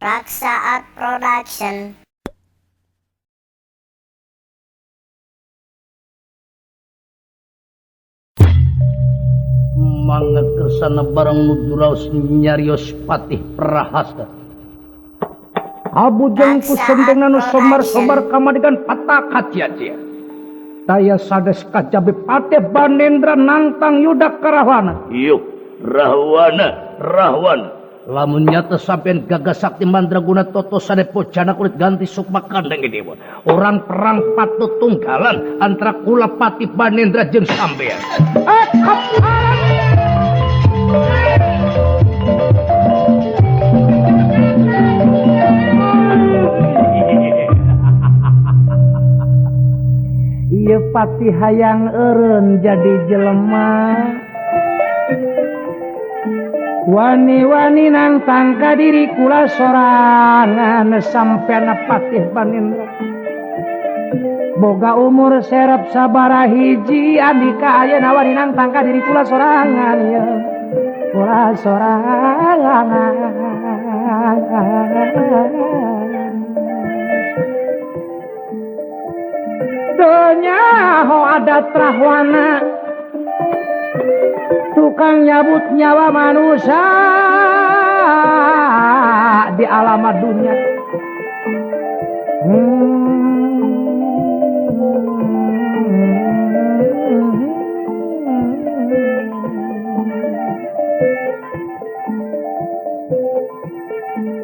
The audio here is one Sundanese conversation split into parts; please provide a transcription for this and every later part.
Raksa Art Production. Mangga kersana barang nuju raos nyarios patih prahasta. Abujang ku senteng nanu somar-somar kamadigan patah kacia-cia. Daya sades kacabe patih Banendra nantang yudak karahwana. Yuk, rahwana. Lamun nyata sampean gagas sakti mandraguna toto sade pocana kulit ganti sukma kandang dewa. Orang perang patut tunggalan antara kula patih Banendra jeung sampean. Iya patih hayang eureun jadi jelema. Wani-wani nantang ka diri kula sorangan sampean patih Banendra. Boga umur serep sabaraha hiji andika ayeuna wani nantang ka diri kula sorangan ya. Kula sorangan. Donya ho ada trahwana tukang nyabut nyawa manusia di alamat dunia.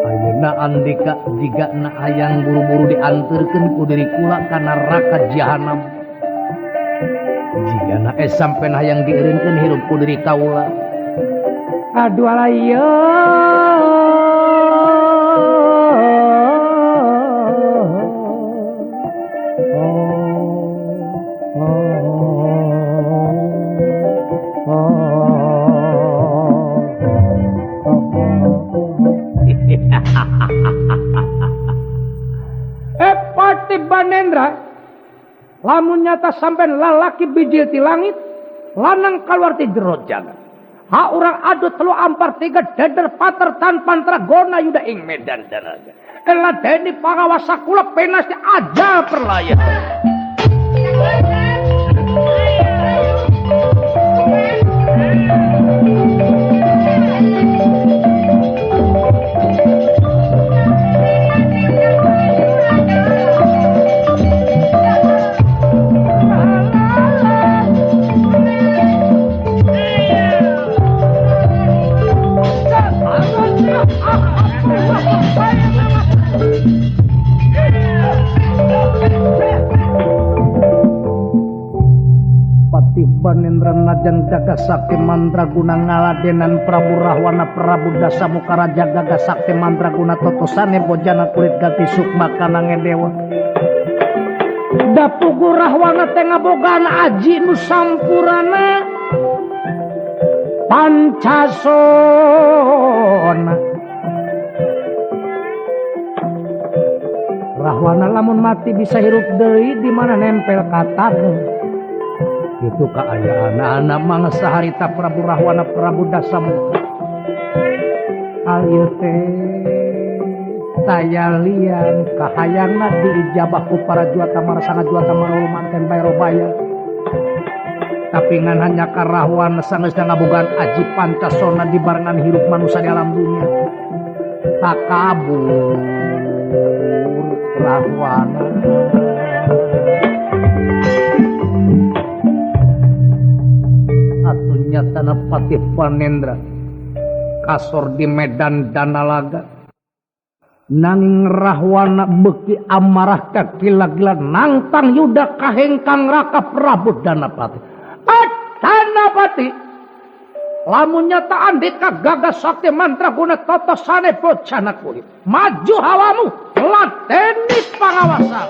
Ayeuna andika jiga na hayang buru-buru dianterkeun ku diri kula kana neraka jahanam. Jigana sampean hayang dieureunkeun hirup ku diri kaula. Aduh alaya. Patih Banendra, lamun nyata sampean lalaki bijil ti langit, lanang kaluar ti jero jagat. Ha urang adu telu ampar tiga deder pater tanpa antragona yuda ing medan daraga. Ela deni pangawasa kula penas ti aja perlaya. Patih Banendra najan jaga sakti mandraguna ngaladenan Prabu Rahwana Prabu Dasamuka Raja Gaga sakti mandraguna totosane bojana kulit ganti sukma kanange dewa. Dapugu Rahwana teh ngabogana aji nu sampurana Pancasona. Rahwana lamun mati bisa hirup deui di mana nempel katarna. Itu kaayaan anak mangsa harita Prabu Rahwana Prabu Dasamuka. Ayeuna teh tayalian kahayangna diijabah ku para juata marasana juata marul manten bayrobaya. Tapi ngan hanya ka Rahwana sangeusna ngabogaan aji Pancasona di barengan hirup manusia di alam dunia. Takabur Rahwana. Atunya tanah patih Banendra kasor di medan Danalaga. Nanging Rahwana beki amarah kakila-gila nantang yuda kahengkang raka Prabu Danapati. Danapati lamun nyata andika gagas sakti mandraguna totosane bocana kulit. Maju hawamu lateni pangawasa.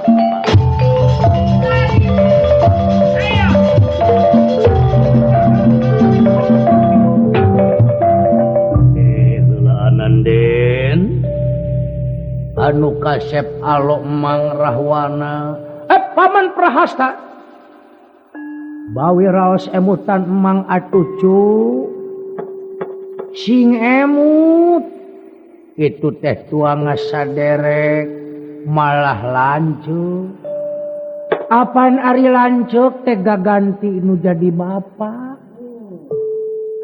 Ananden anu kasep alok Mang Rahwana. Paman Prahasta bawi raos emutan Mang Atucu sing emut itu teh tua ngasaderek malah lancuk. Apaan ari lancuk teh gaganti nu jadi bapak.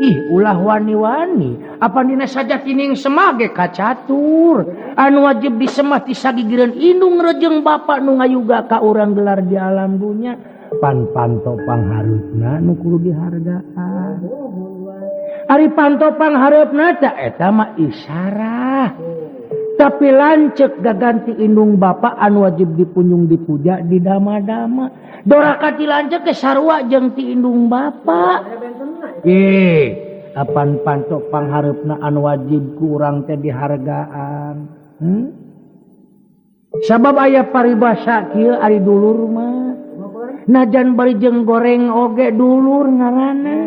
Ih ulah wani-wani apa dina saja tining semah ge kacatur anu wajib disemah ti sagigireun indung rejeng bapak nu ngayuga ka urang gelar di alam dunya pan panto pangharupna nu kudu dihargaan. Ari panto panghareupna teh eta mah isyarah. Tapi lancek gaganti indung bapak anu wajib dipunjung dipuja di dama-dama. Dorakati lancek ke sarua jeung ti indung bapak. Apan pantok panghareupna anu wajib ku urang teh dihargaan. Sabab aya paribasa kieu ari dulur mah. Najan bari jeung goreng oge dulur ngaranna.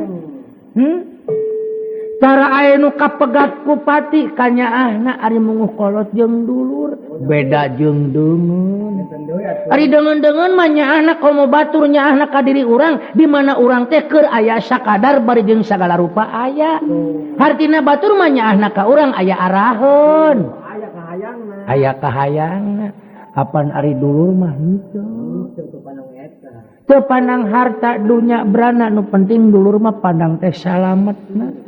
Tara aya nu kapegat ku pati kanyaahna ari munguh kolot jeung dulur. Beda jeung deungeun. Ari deungeun-deungeun mah nyaahna komo batur nyaahna ka diri urang di mana urang teh keur aya sakadar bari jeung sagala rupa aya. Hartina batur mah nyaahna ka urang aya araheun. Aya kahayangna. Apan ari dulur mah henteu. Teu pandang harta dunya berana nu penting dulur mah pandang teh salametna.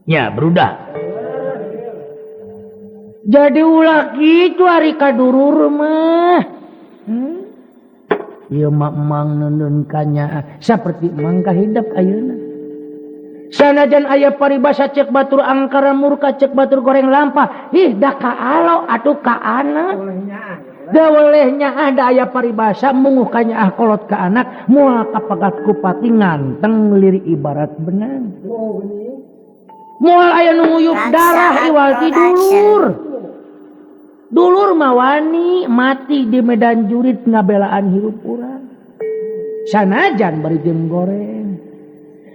Ya berudah. Jadi ulah gitu ari kadurur mah. Ieu mah emang neun kanya saperti mangka hidup ayeuna. Sanajan aya paribasa cek batur angkara murka cek batur goreng lampah. Ih da kaalo atuh ka anak. Da welehnya ada aya paribasa munguh kanyaah kolot ka anak moal kapagat ku pati nganteng liri ibarat benang. Moal aya nu nguyup darah iwal ti dulur. Dulur mah wani mati di medan jurit ngabelaan hirup urang. Sanajan bari jeung goreng.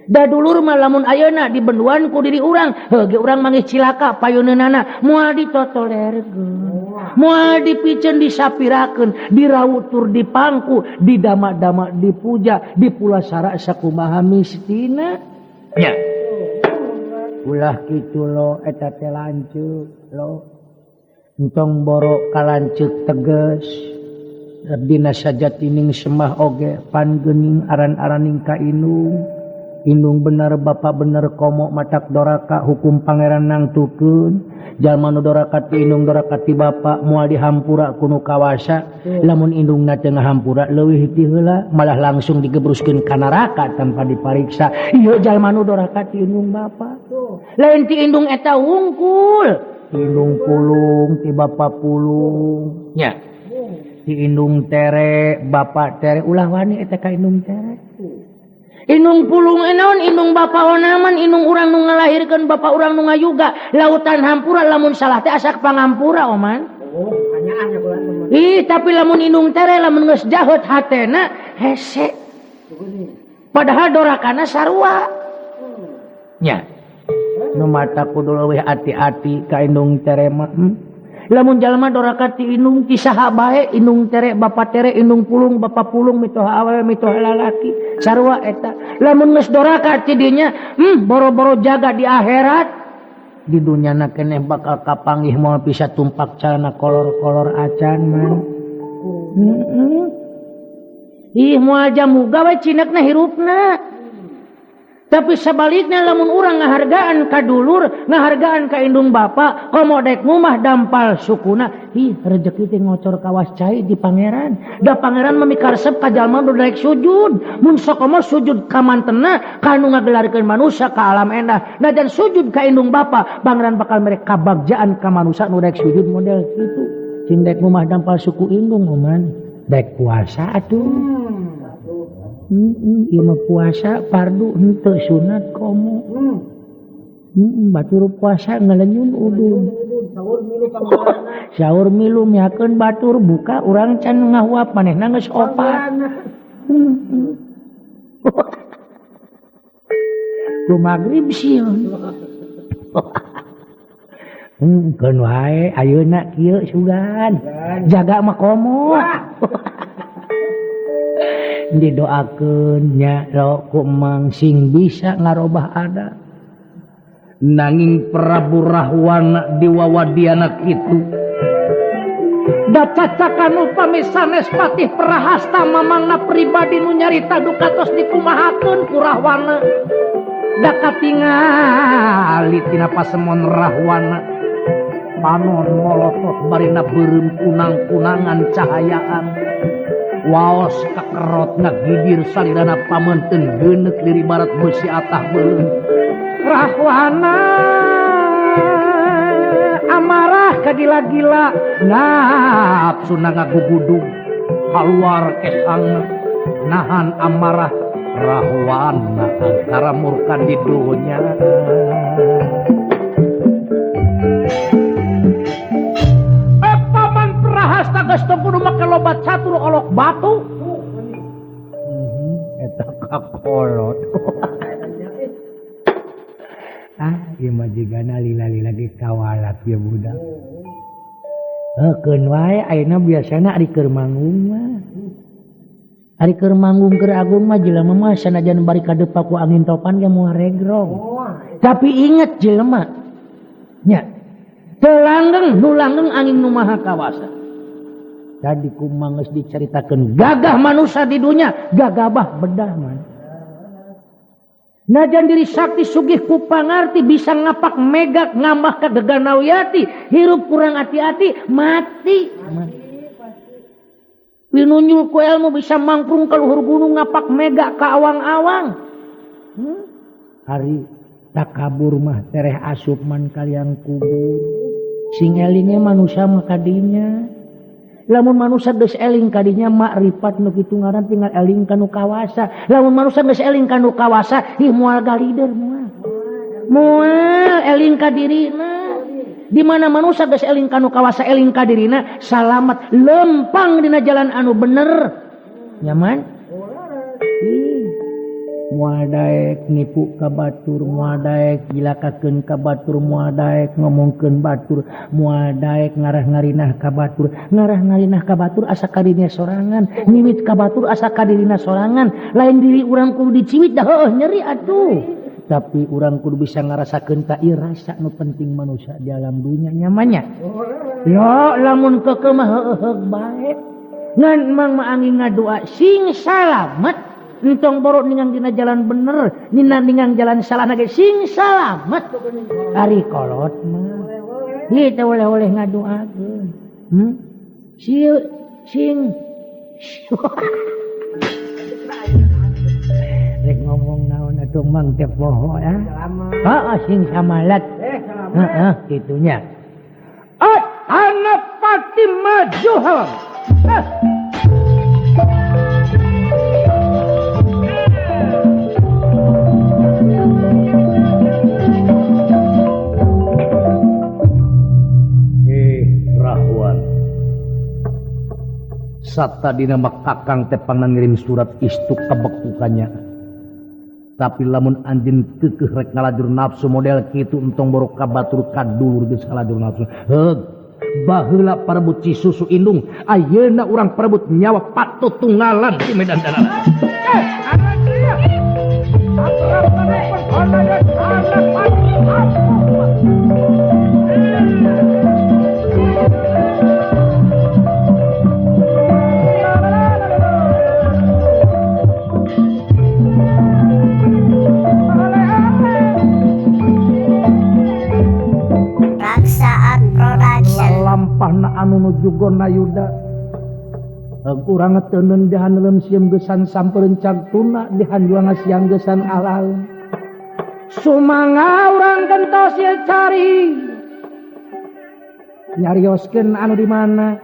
Da dulur mah lamun ayeuna dibenduan ku diri urang, heuge urang mangih cilaka payuneunana moal ditotolerkeun. Moal dipiceun disapirakeun, dirawutur dipangku, didama-dama dipuja, dipulasara sakumaha mistina. Nya. Ulah kitu lo eta teh lanceuk lo. Entong boro kalanceuk teges. Dina sajatining semah oge pan geuning aran-araning ka indung. Indung bener bapak bener komo matak doraka hukum pangeran nangtukeun. Jalma nu doraka ti indung doraka ti bapak moal dihampura kuno kawasa. Lamun indungna teu ngahampura leuwih ti heula malah langsung digebruskeun ka neraka tanpa dipariksa. Ieu jalma nu doraka ti indung bapak. Lain ti indung eta wungkul. Indung pulung ti bapak pulung. Nya. Ti indung tere bapak tere ulah wani eta ka indung tere. Indung pulung enaon indung bapak onaman indung urang nu ngalahirkeun bapak urang nu ngayuga lautan hampura lamun salah teh asa pangampura oman. Tapi lamun indung tere lamun geus jaheut hatena hese. Padahal dorakana sarua. Nya. Nu mata kudu leuwih ati-ati ka indung tere mah. Lamun jalma doraka ti indung ti saha bae indung tere bapak tere indung pulung bapak pulung mitoha awewe mitoha lalaki sarua eta lamun geus doraka ti dinya boro-boro jaga di akhirat di dunyana keneh bakal kapanggih moal bisa tumpak calana kolor-kolor acan man. Ih moal jamuga we cinekna hirupna. Tapi sebaliknya lamun urang ngahargaan ka dulur, ngahargaan ka indung bapak, komo dek ngumah dampal sukuna, rezeki teh ngocor kawas cai di pangeran. Da pangeran memikaresep ka jalma nu daek sujud. Mun sakomo sujud ka mantena, kanu ngagelarkeun manusia ka alam endah. Nah dan sujud ka indung bapak, pangeran bakal mereka kabagjaan ka manusia nu daek sujud model kitu. Cing dek ngumah dampal suku indung oman, dek puasa atuh. Ieu mah puasa fardu henteu sunat komo. Batur puasa ngalenyun udun. Saur milu miakeun batur buka urang can ngahuap manehna geus opat. Ku magrib sieun. Keun wae ayeuna kieu sugan. Jaga mah komo. Didoakeun nya lo ku emang sing bisa ngarobah ada. nanging Prabu Rahwana diwawadiana kitu da cacakan upami sanes patih Prahasta mamangna pribadi nu nyarita dukatos dikumahakeun ku Rahwana da katingali tina pasemon Rahwana panon molotot barina beureum kunang-kunangan cahayaan waos kakerot ngagidir salirana pamanten geuneuk liri barat beusi atah beuleum Rahwana amarah kagila-gila nafsu ngagugudug kaluar kesangna nahan amarah Rahwana antara murka di dunya paman Prahasta geus teu kudu make lobat catur olok batu eta kakolot ieu mah jigana lila-lila dikawalat ya budak heukeun wae ayeuna biasana ari keur manggung mah ari keur manggung keur agung mah jelema mah sanajan bari kadepa ku angin topan ge moal regrong tapi inget jelema nya teu langgeng nu langgeng angin nu maha kawasa tadi kumaha geus dicaritakeun gagah manusia di dunya gagabah bedah man najan diri sakti sugih ku pangarti bisa ngapak megak ngambah ka geganawiyati hirup kurang hati-hati mati pinunyul ku ilmu bisa mangkrung ka luhur gunung ngapak megak ka awang-awang hari takabur mah tereh asup man kalian kubur sing elinge manusia mah kadinya lamun manusia geus eling kadinya makrifat nu kitu ngaran tinggal eling kanu kawasa lamun manusia geus eling kanu kawasa ih moal galider moal eling ka dirina di mana manusia geus eling kanu kawasa eling ka dirina salamat lempang dina jalan anu bener nyaman moal daek nipu ka batur moal daek gilakakeun ka batur moal daek ngomongkeun batur moal daek ngarah-ngarinah ka batur ngarah-ngarinah ka batur asa ka dirinya sorangan niwit ka batur asa ka dirina sorangan lain diri urang kudu diciwit dah heuh nyeri atuh tapi urang kudu bisa ngarasakeun ta ieu rasa nu penting manusia di alam dunya nyamannya yo lamun keukeum mah heuh bae ngan mang mah angin ngadua sing salamet entong borok ningang dina jalan bener ningang jalan salah nage sing salamet ari kolot mah kita oleh-oleh ngadoakeun sing rek ngomong naon atuh mang teh poho ya sing samalat kitunya anak Fatimah Juhal Sata dina makakang tepang ngirim surat istuk kabekukannya tapi lamun anjeun keukeuh rek ngalajur nafsu model kitu entong borok ka batur kadulur geus ngalajur nafsu heug baheula parebut Cisusu Indung ayeuna urang parebut nyawa patutunggalan di medan danana lampahna anu nuju gona yuda urang teuneun dihaneuleum sieum geusan sampeureun cagtuna dihanjuang siang geusan alal sumangga urang gentos ieu cari nyarioskeun anu di mana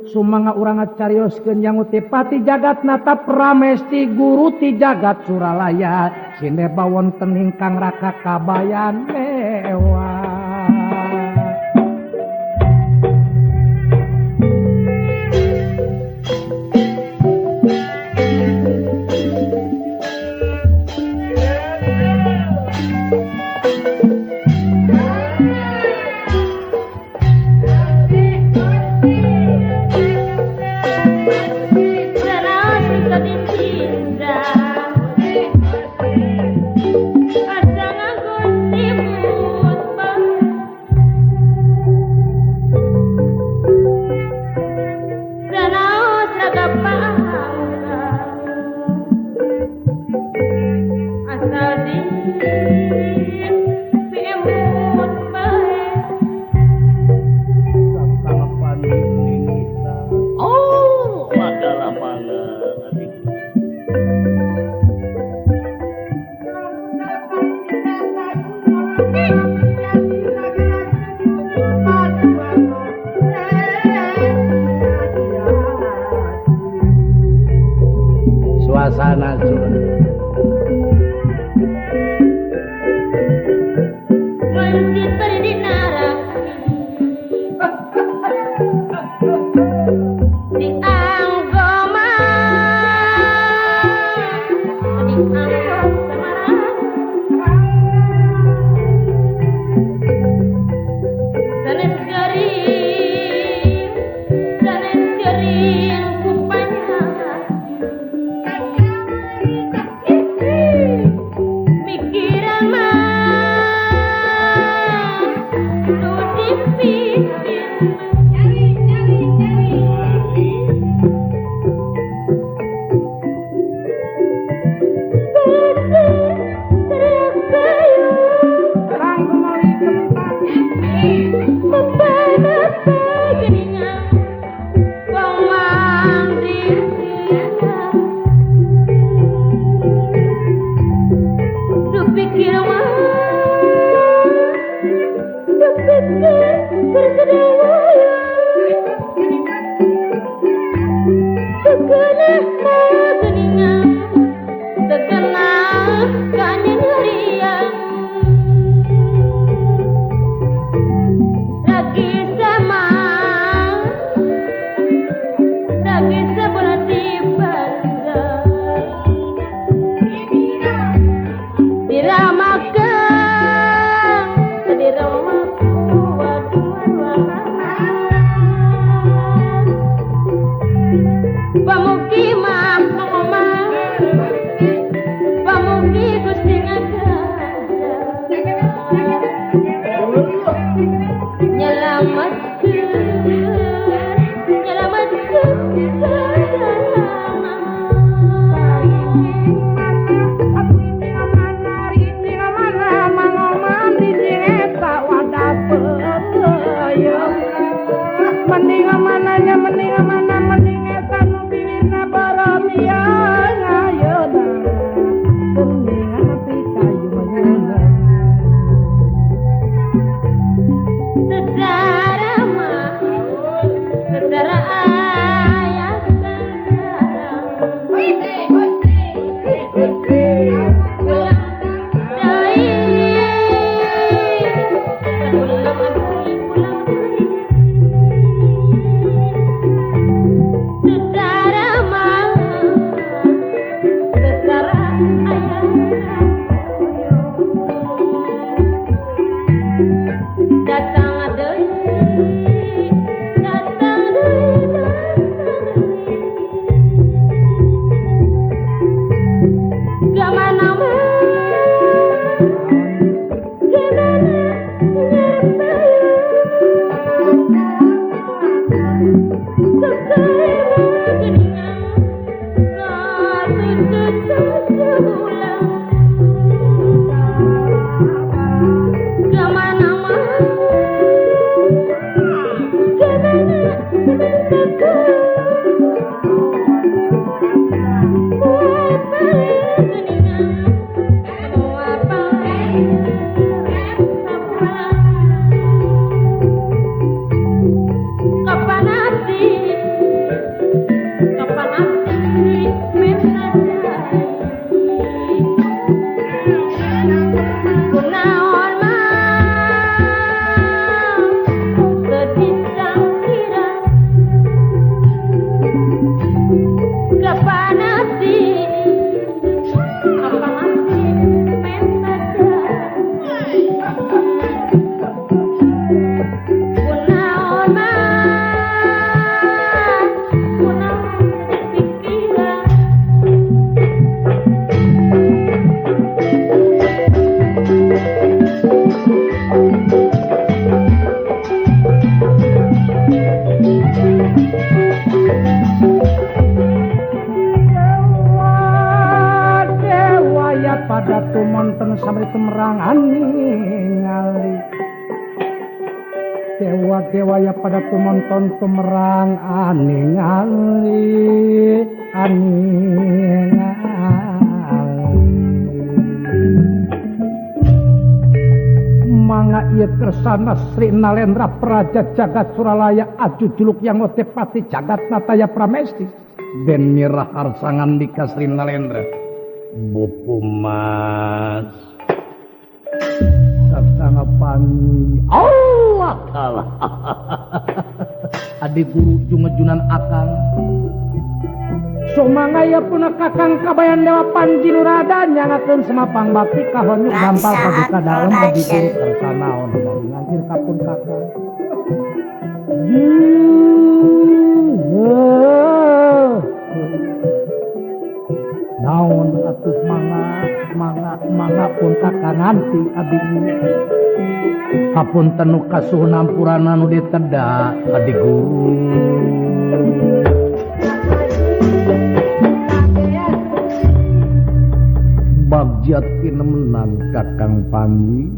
sumangga urang carioskeun yang utipati jagat nata pramesti guru ti jagat Suralaya sineba wonten ingkang raka kabayan mewah Adang aku Dewa-dewaya pada tumonton tumerang aningali manga ieu kersana Sri Nalendra Praja Jagat Suralaya aju juluk yang otepati Jagat Nataya Pramesti den mirah harsangan dika Sri Nalendra Bupu Mas Kakang Panji Allah taala adi guru jungejunan akang somangaya puna kakang kabayan Dewa Panji Nurada nyangakeun semapang bakti kahonyu gampal paduka dalam bagi guru kersanaon ngajir kapun kakang naon atuh mangga pun kakang nganti abdi kapun tenu kasuh nampurana nu ditedak adi guru bagja tinemenan kakang Panji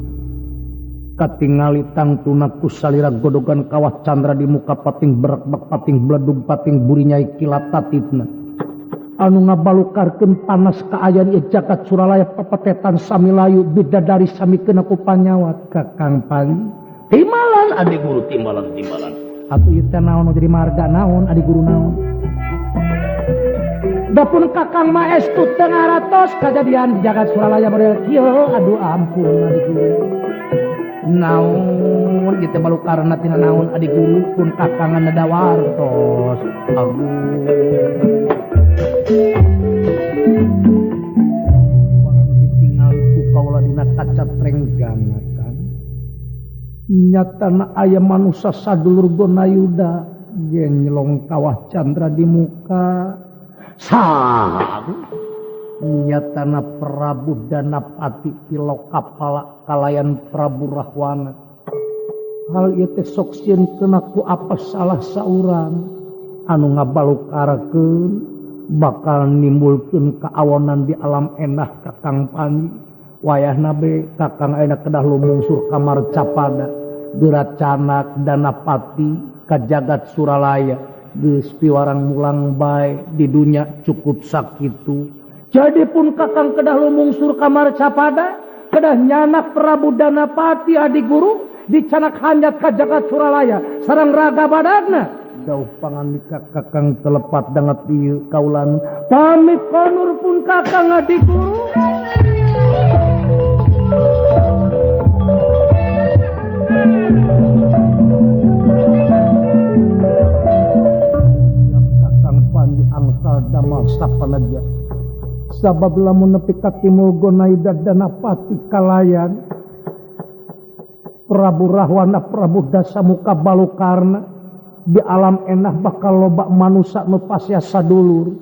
katingali tangtuna ku salira godogan kawah candra di muka pating berak pating bledug pating burinya kilat tatipna anu ngabalukarkeun panas kaayan ieu jagat Suralaya pepetetan samilayu bidadari samikeun aku panyawat kakang Panji timbalan adi guru timbalan atuh ieu teh naon jadi marga naon adi guru naon dapun kakang maestu teu ngaratos kajadian jagat Suralaya model kieu aduh ampun adi guru naon kitu balukarna tina naon adi guru pun kakangan nadawartos aduh tinggal ku kaula dina kaca trengganakan nyatana aya manusia sadulur Gonayuda yen nyelong kawah candra di muka saha nyatana Prabu Danapati Kilo Kapala kalayan Prabu Rahwana hal ieu teh sok sieunkeun aku apa salah saurang anu ngabalukarkeun bakal nimbulkeun kaawonan di alam enah kakang Panji wayahna be kakang ayeuna kedah lumungsur kamar capada geura canak Danapati ka jagat Suralaya geus piwarang mulang bae di dunya cukup sakitu jadi pun kakang kedah lumungsur kamar capada kedah nyanak Prabu Danapati adi guru dicanak hanjat ka jagat Suralaya sareng raga badagna jauh pangandika kakang telepat dangat ieu kaulan pamit konur pun kakang adi guru kakang Panji angsal damel sapanaja sabab lamun nepi ka timul Gonayuda Danapati kalayan Prabu Rahwana Prabu Dasamuka Balukarna di alam enah bakal loba manusia nu pasya sadulur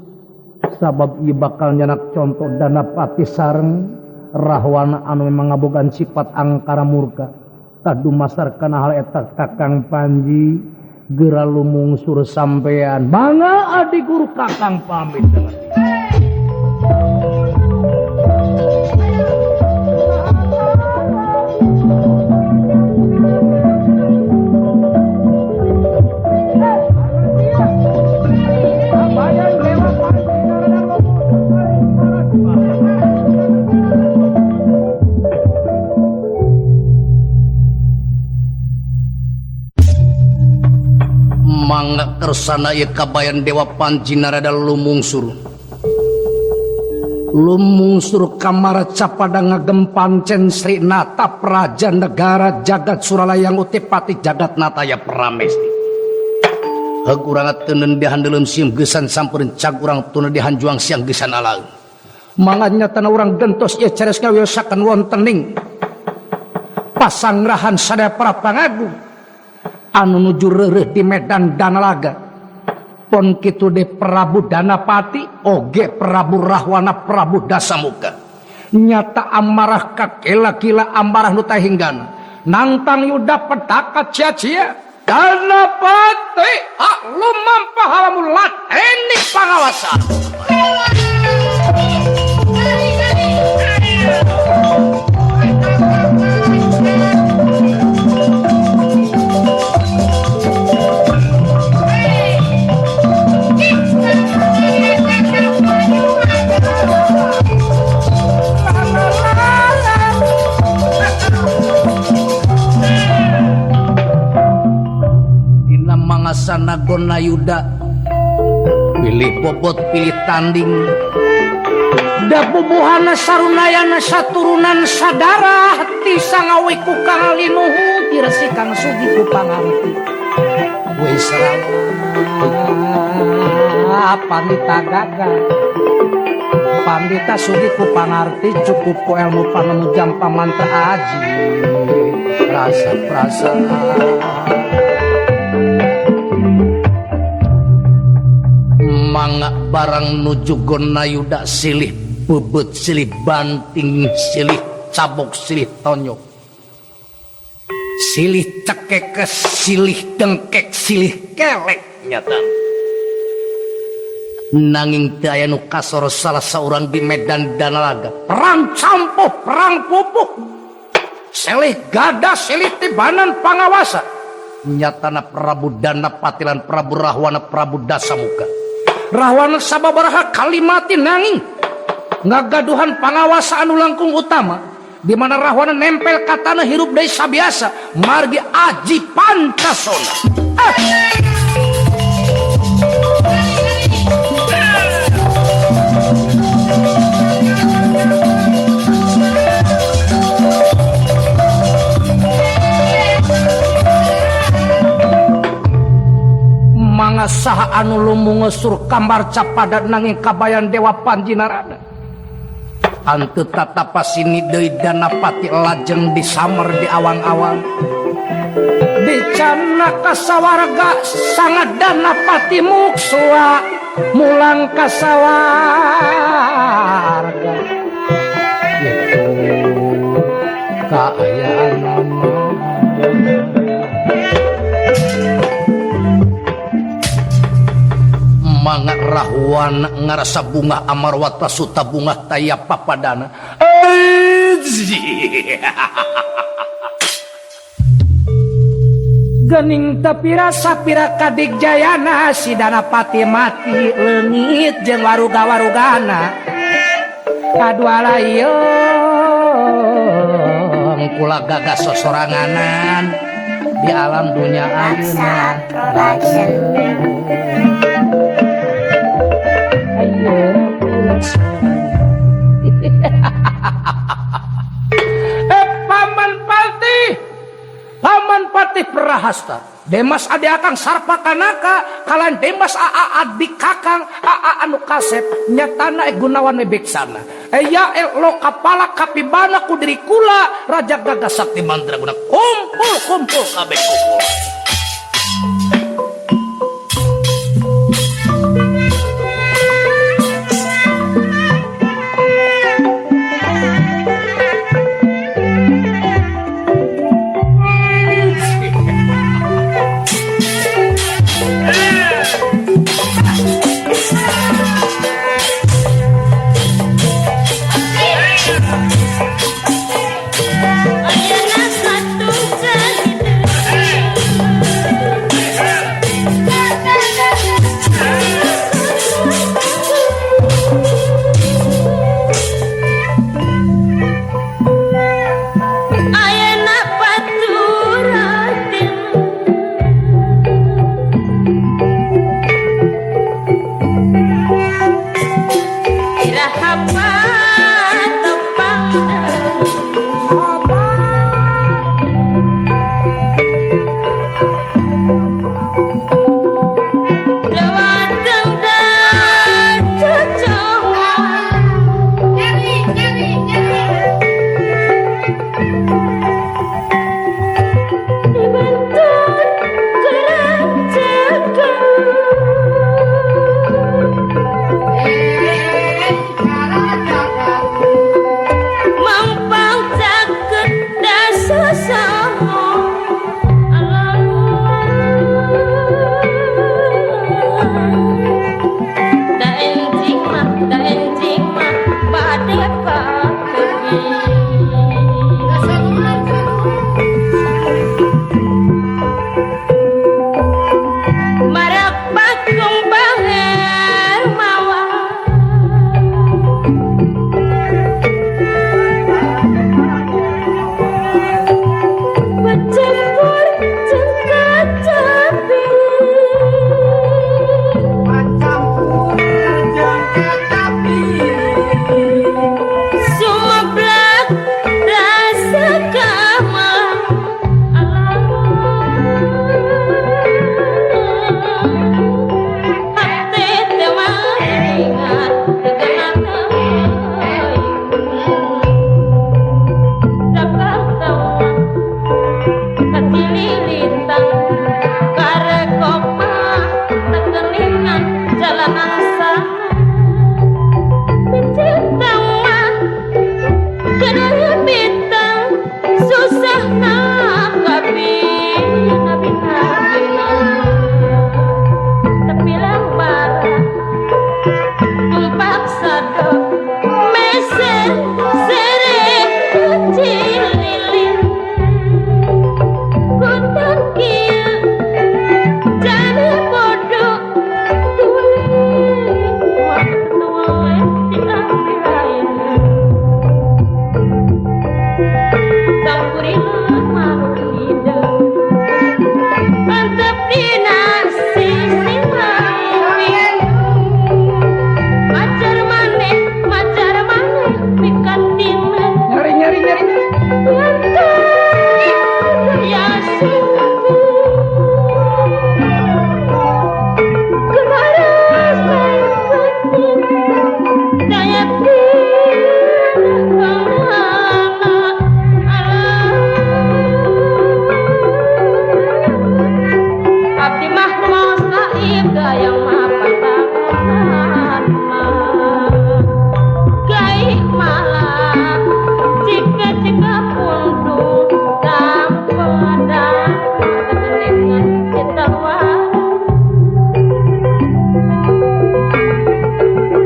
sabab ieu bakal nyanak contoh Danapati sareng Rahwana anu memang ngabogan sifat angkara murka tadu masarkan hal eta kakang Panji geura lumungsur sampean bangga adi guru kakang pamit dengan mangga kersana ieu kabayan Dewa Panji Narada lumungsur kamar capada ngagem pancen Sri Nata Praja Negara jagat Suralaya Utipati jagat Nataya Pramesti hegurang teuneun dihandeuleum sim geusan sampureun cagurang tuna dihanjuang siang geusan alaeun manganya tanah urang gentos ieu cares ngawiyosakeun wontening pasangrahan sadaya para pangagung anu nuju reureuh di medan Danalaga pon kitu de Prabu Danapati oge Prabu Rahwana Prabu Dasamuka nyata amarah kakela-kila amarah nu teh hinggana nantang yuda petaka cia-cia Danapati hak lumampa halamu lateni pangawasan Mangasana Gonayuda pilih bobot pilih tanding Da bubuhana sarunayana saturunan sadara ti sangawi ku Kang Linuhu diresi Kang Sugi ku pangarti wis rawa pandita gaga pandita Sugi ku pangarti cukup ku ilmu panemu jam pamantra aji rasa mangga barang nuju gonayuda silih bebet silih banting silih cabok silih tonyok silih cekek silih dengkek silih kelek nyata nanging daya nu kasor salah seorang di medan danalaga perang campuh perang pupuh silih gada silih tibanan pangawasa nyatana Prabu Dana Patilan Prabu Rahwana Prabu Dasamuka Rahwana sababaraha kalimati nanging ngagaduhan pangawasa anu langkung utama di mana Rahwana nempel katana hirup deui sabiasa margi Aji Pancasona. Mangga saha anu lumu ngesur kambar capadat nanging kabayan Dewa Panjinarada anteu tatapasini deui Danapati lajeng disamer di awang-awang dicana kasawarga sangat Danapati muksua mulang kasawarga itu kaayaan nama mangga Rahwana ngarasa bunga amarwata suta bunga taya papadana gening tapira sapira kadik jayana si Danapati mati leungit jeung waruga-warugana kadua layong kula gagas sosoranganan di alam dunia ayeuna Production. Paman Patih Prahasta Demas ade akang Sarpakanaka kalan Demas aa adik kakang aa anu kasep nyatana Gunawan Wibiksana ya lo kapala kapibana ku diri kula Raja Gagas Sakti Mandraguna kumpul kabeh kumpul.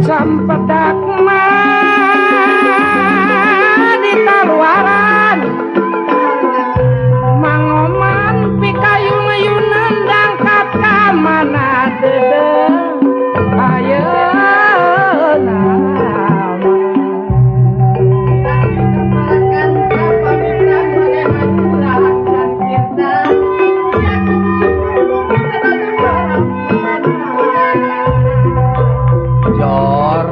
Sampedak mah di taluaran mangoman pikayun-ayunan dangkat ka mana dedeng ayeuna Jor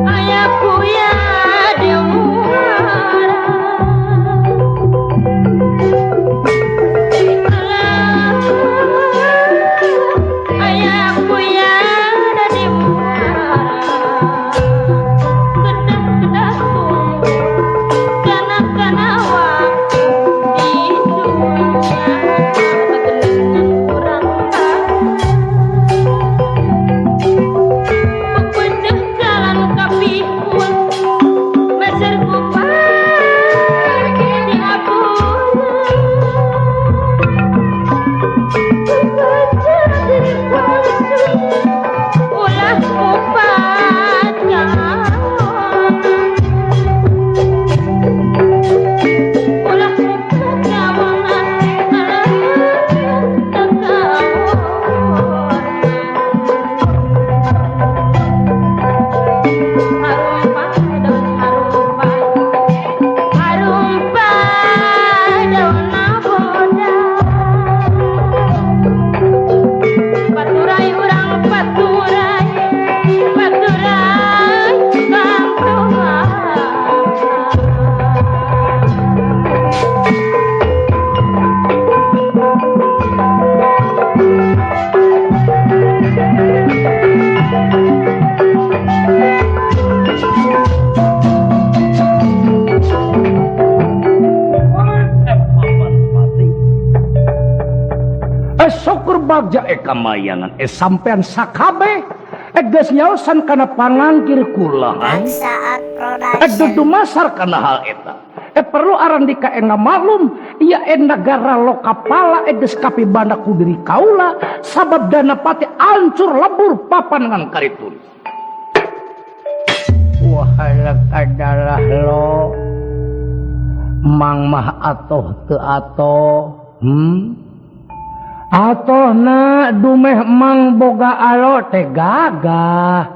ayahku ya ayahku ya ada di muara kedah-kedah tunggu kana waktu di dunia kegelingan kurang pepedeh jalan kapihun meser kupagi di apura baca diri palsu ulah kupacaran ulah kupacaran Paturai urang paturai bantuan syukur bagja kamayangan sampean sakabe geus nyaosan kana pangangkir kula Saat Production. dudu masar kana hal eta perlu aran dika enga maklum ieu negara lokapala geus kapibanda ku diri kaula sabab dana pati ancur lebur papanangan karitun wahalak adalah lo mang mah atoh teu atoh atohna dumeh mang boga alo teh gagah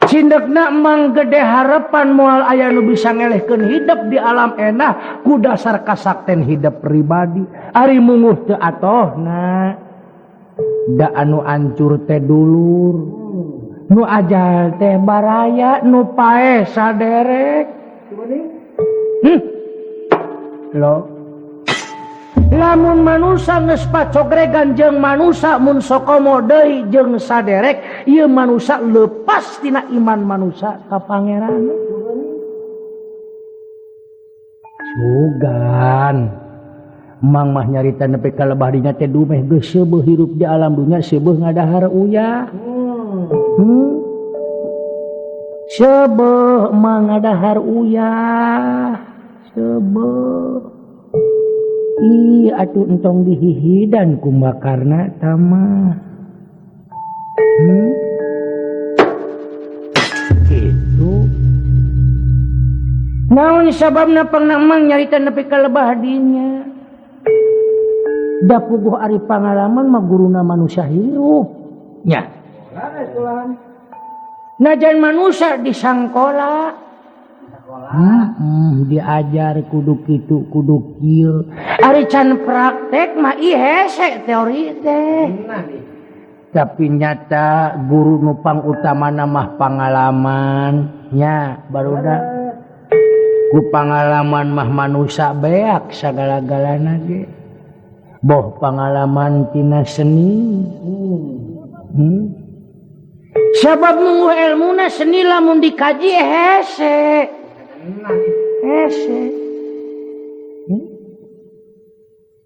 cindekna mang gede harapan moal aya nu bisa ngelehkeun hidup di alam enah ku dasar kasakten hidup pribadi ari munguh teu atohna da anu ancur teh dulur nu ajal teh baraya nu paeh saderek lo lamun manusia geus pacogregan jeung manusia mun sokomo deui jeung saderek ieu manusia lepas tina iman manusia ka pangeran sugan mang mah nyarita nepi ka lebah dinya teh dumeh geus seueuh hirup di alam dunya seueuh ngadahar uyah seueuh mah ngadahar uyah seueuh atuh entong dihihidan kumbakarna tamah gitu naon sababna pangnamang nyarita nepi ka lebah dinya da puguh ari pangalaman mah guruna manusia hirup nya najan manusia disangkola diajar kudu kitu kudu kieu ari can praktek mah ieu hese teori teh tapi nyata guru nu pangutamana mah pangalaman nya barudak ku pengalaman mah manusia beak sagala-galana ge boh pengalaman tina seni sabab nunggu ilmuna seni lamun dikaji hese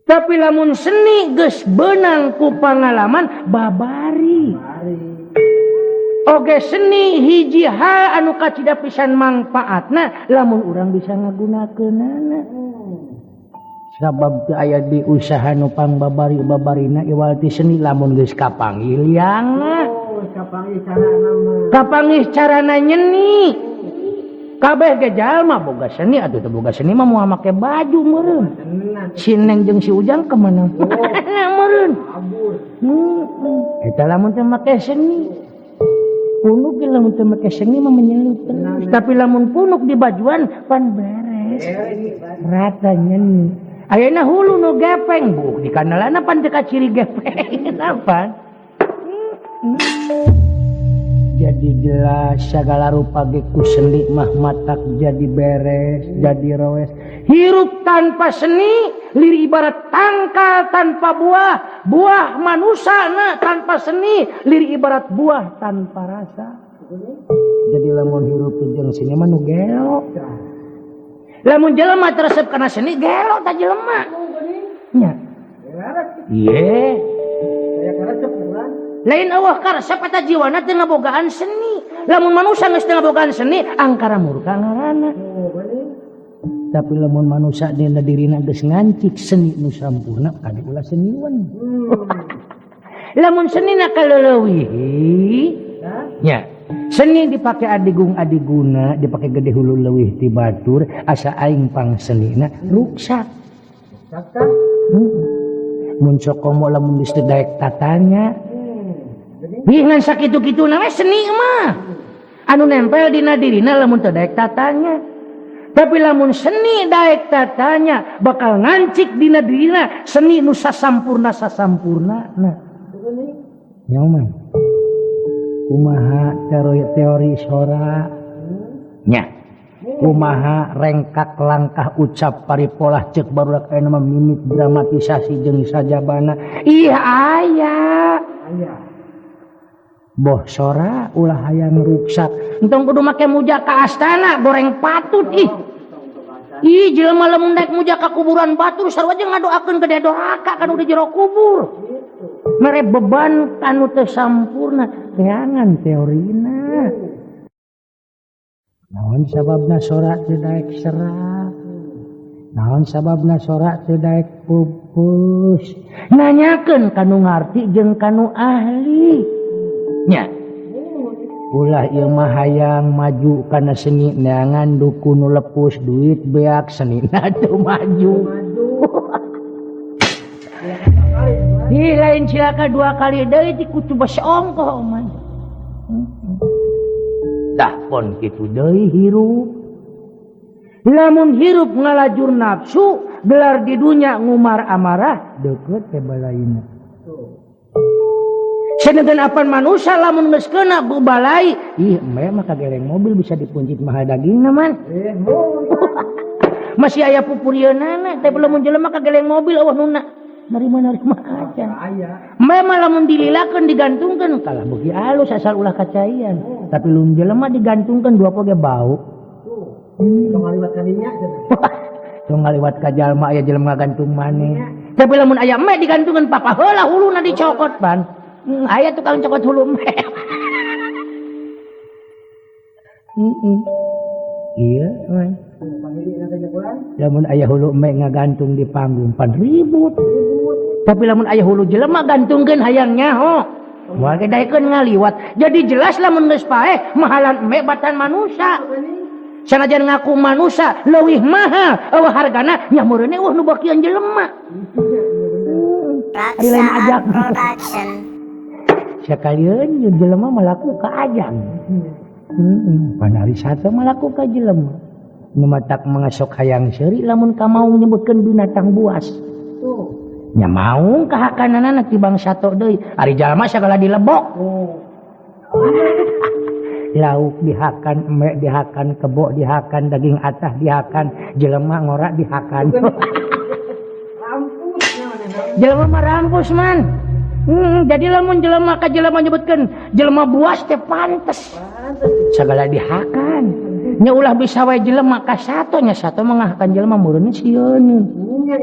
tapi lamun seni geus beunang ku pengalaman babari oge seni hiji hal anu kacida pisan manfaatna lamun urang bisa ngagunakeunana sabab teu aya di usaha nu pangbabari-babarina iwal ti seni lamun geus kapanggih liangna kapanggih carana nyeni kabeh ge jalma boga seni atuh teu boga seni mah moal make baju meureun si Neng jeung si Ujang kemana meureun eta lamun teu make seni punuk ge lamun teu make seni mah menyelut terus tapi lamun punuk di bajuan pan beres rata nyeni ayeuna hulu nu gepeng bu di kanalana pan teu ciri gepeng napan jadi jelas segala rupa geku seni mah matak jadi beres jadi roes hirup tanpa seni liri ibarat tangkal tanpa buah manusana tanpa seni liri ibarat buah tanpa rasa jadi lamun hirup jeung seni mah nu gelo lamun jelema teresep kana seni gelo ta jelema nya iye lain eueuh karesep eta jiwana teu ngabogaan seni lamun manusia geus teu ngabogaan seni angkara murka ngaranna tapi lamun manusia dina dirina geus ngancik seni nu sampurna kadi ulah seniwan lamun senina kaleuleui nya seni dipake adigung-adiguna dipake gede hulu leuwih ti batur asa aing pang senina ruksak mun cokomo lamun geus teu daek tatanya bingan sakitu-kitu na seni mah anu nempel dina dirina lamun teu daek tatanya tapi lamun seni daek tatanya bakal ngancik dina dirina seni nu sasampurna nah nyaman kumaha teori sora nya kumaha rengkak langkah ucap paripolah ceuk barudak aya nama mimik dramatisasi jeung sajabana iya aya boh sora ulah hayang ruksak entong kudu make muja ka astana goreng patut ih jelema lamun daek muja ka kuburan batur sarua jeung ngadoakeun ke doraka kanu di jero kubur mere beban kanu teu sampurna teangan teorina naon sababna sora teu daek serak naon sababna sora teu daek pupus nanyakeun kanu ngarti jeung kanu ahli nya ulah ieu mah hayang maju kana seni neangan dukun nu lepus duit beak senina teu maju di lain cilaka dua kali deui ti kudu basa ongkoh mah dah pon kitu deui hirup lamun hirup ngalajur nafsu gelar di dunya ngumar amarah deukeut teh balaina senajan apan manusia lamun geus keuna bubalai ih embe mah kageleng mobil bisa dipuncit mahal dagingna man masih aya pupurieunana tapi lamun jelema kageleng mobil eueuh nuna narima aja embe mah lamun dililakeun digantungkeun kalah beuki alus asal ulah kacaian tapi lamun jelema digantungkeun dua poge bau tong ngaliwat ka dinya tong ngaliwat ka jalma aya jelema ngagantung maneh tapi lamun aya embe digantungkeun papa heula huluna dicokot ban aya tukang cokot hulu me. Iya, man. Lamun aya hulu me ngagantung di panggung pan ribut. Tapi lamun aya hulu jelema gantungkeun hayang nyaho. Moal ge daekeun ngaliwat. Jadi jelas lamun geus paeh mahalan me batan manusia. Sanajan ngaku manusia leuwih mahal eueuh hargana nya meureunna eueuh nu bakian jelema. Ari lain ajak production. Sekalian jelema malaku ka ajang panarwisata malaku ka jelema nu matak mangasok hayang seuri lamun ka mau nyebutkeun binatang buas nya mau ka hakanana ti bangsa tok deui ari jalma sagala dilebok lauk dihakan, emek dihakan, kebo dihakan, daging atah dihakan, jelema ngorak dihakan. Jelema mah rampus man. Jadi lamun jelema ka jelema nyebutkeun jelema buas teh pantes. Sagala dihakan. Nya ulah bisa wae jelema ka sato nya sato mengahakan jelema meureun sieun.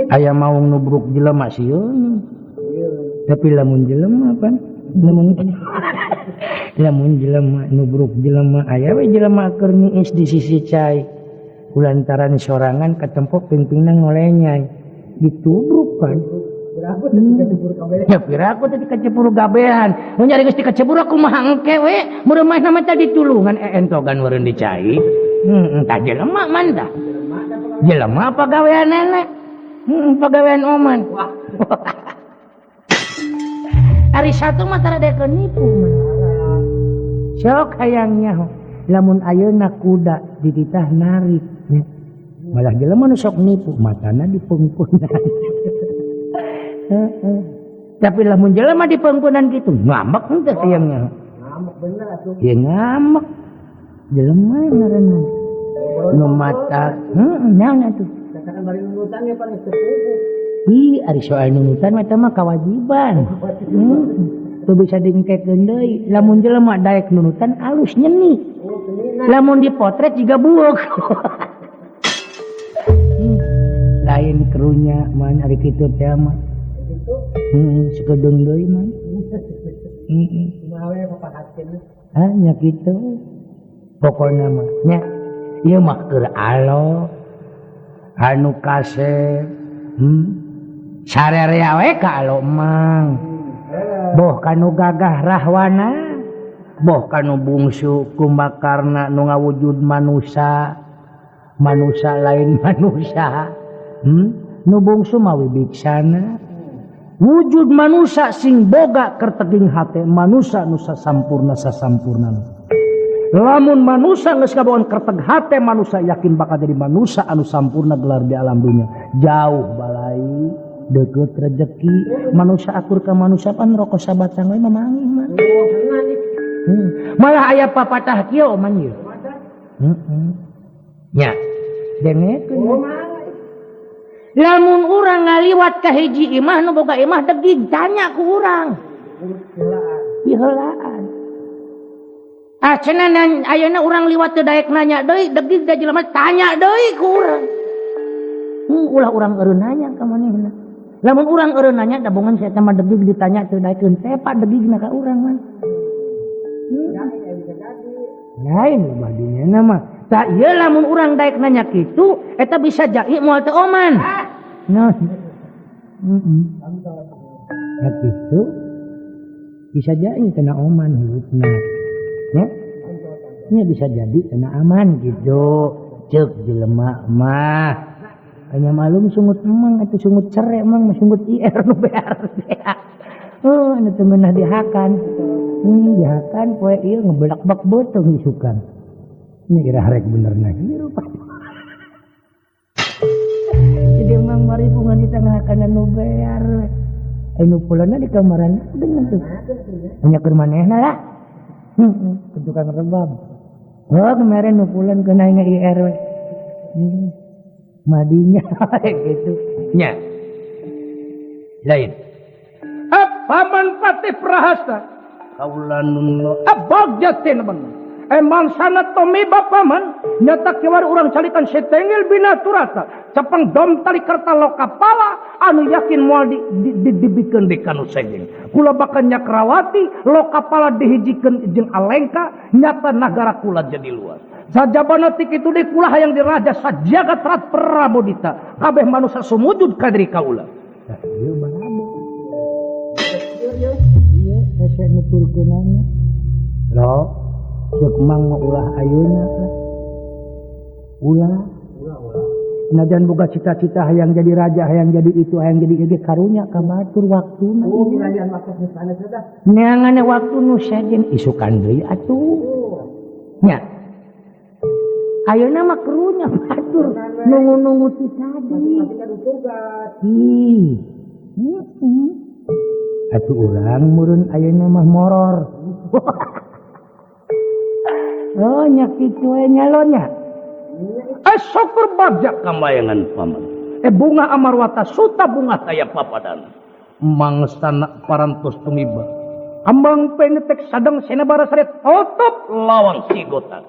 Aya maung nubruk jelema sieun. Tapi lamun jelema pan lamun jelema nubruk jelema aya we jelema keur niis di sisi cai. Kulantaran sorangan katempo pingpingna ngolenyai. Ditubruk pan. Ya piraku tadi kecebur gabehan. Mun nyari geus dikecebur kumaha engke we? Mun mah nama tadi tulungan entogan meureun dicai. Tah jelema man tah. Jelema apa gawean nenek? Pagawean oman. Ari satu mah taradekeun nipu mah. Sok hayangnya lamun ayeuna kuda dititah narik. Malah jelema nu sok nipu matana dipengkunan. Tapi lamun jelema di pengkunan gitu ngambek henteu hayangnya. Ngambek bener atuh. Ya ngambek. Jelema ngaranna. Nu mata naon atuh? Katakan bari nunutan ya pan sepupu. Ih, ari soal nunutan mah mah kewajiban. Tuh bisa dingkekeun deui. Lamun jelema daek nunutan alus nyeni. Lamun dipotret juga buuk. Lain kerunya man ari kitu teh mah. Sekedeng deui man. Kumaha we papahatkeun. Nya kitu. Pokona mah nya ieu mah keur alo. Anu kasep. Sarerea we ka alo mang. Boh kanu gagah rahwana. Boh kanu bungsu kumbakarna nu ngawujud manusia. Manusia lain manusia. Nu bungsu mah wibiksana. Wujud manusia sing boga kerteging hate manusia nu sasampurna. Lamun manusia geus kabogan kerteg hate manusia yakin bakal jadi manusia anu sampurna gelar di alam dunia. Jauh balai deukeut rezeki manusia akur ka manusia pan rokok sabatang we mamangih mah. Malah aya papatah kieu man ieu. Nya dengekeun. Lamun urang ngaliwat ka hiji imah nu boga imah degig tanya ku urang. Heulaan. Cenah ayeuna urang liwat teu daek nanya deui degig da jelema tanya deui ku urang. Ulah urang eureun nanya ka manehna. Lamun urang eureun nanya da bongan saya mah degig ditanya teu daekeun tepa degigna ka urang mah. Lain mah dinyana mah. Tah ieu lamun urang daek nanya kitu eta bisa jai moal teu oman. Nah. Nah kitu bisa jai kena oman hidupna. Ya? Nya bisa jadi kena aman gitu. Ceuk jelema mah. Hanya malum sungut emang atuh sungut cere emang sungut IR nu bear. Oh, anu teu meunah dihakan. Dihakan poe ieu ngebelak-bak beuteung isukan. Ini kira harek bener lagi rupanya. Jadi emang mari bunga di tengah kanan nu bear. Anu pulana di kamaran dengan tuh. Hanya keur manehna lah. Ke tukang rebab. Oh kemarin nu pulan kena ingat IR we. Madinya gitu. Nya. Lain. Paman Patih Prahasta. Kaulanun abagjatin bang. Emang sana tomi bapaman nyata kiwar urang calikan setengel binaturata capang dom tali kerta lokapala anu yakin moal dibikeun di kanu segeng kula bakal nyakrawati lokapala dihijikeun jeung alengka nyata nagara kula jadi luas sajabana ti kitu deui kula hayang diraja sajagat rat prabodita kabeh manusia sumujud ka diri kaula ieu barabe ieu ese nuturkeunana lo ceuk mang ulah ayeuna ulah najan boga cita-cita hayang jadi raja hayang jadi itu hayang jadi ieu karunya ka batur waktuna ieu najan waktu nu sanes dah neangan waktu nu sajen isukan deui atuh nya ayeuna mah karunya batur nunggu-nunggu ti tadi atuh urang meureun ayeuna mah moror Oh nyakitu nyalonya. Syukur bajak kamayangan paman. Bunga amarwata suta bunga taya papadan. Mangsana parantos tumiba. Ambang penetek sadang senabara saret tutup lawang sigotan.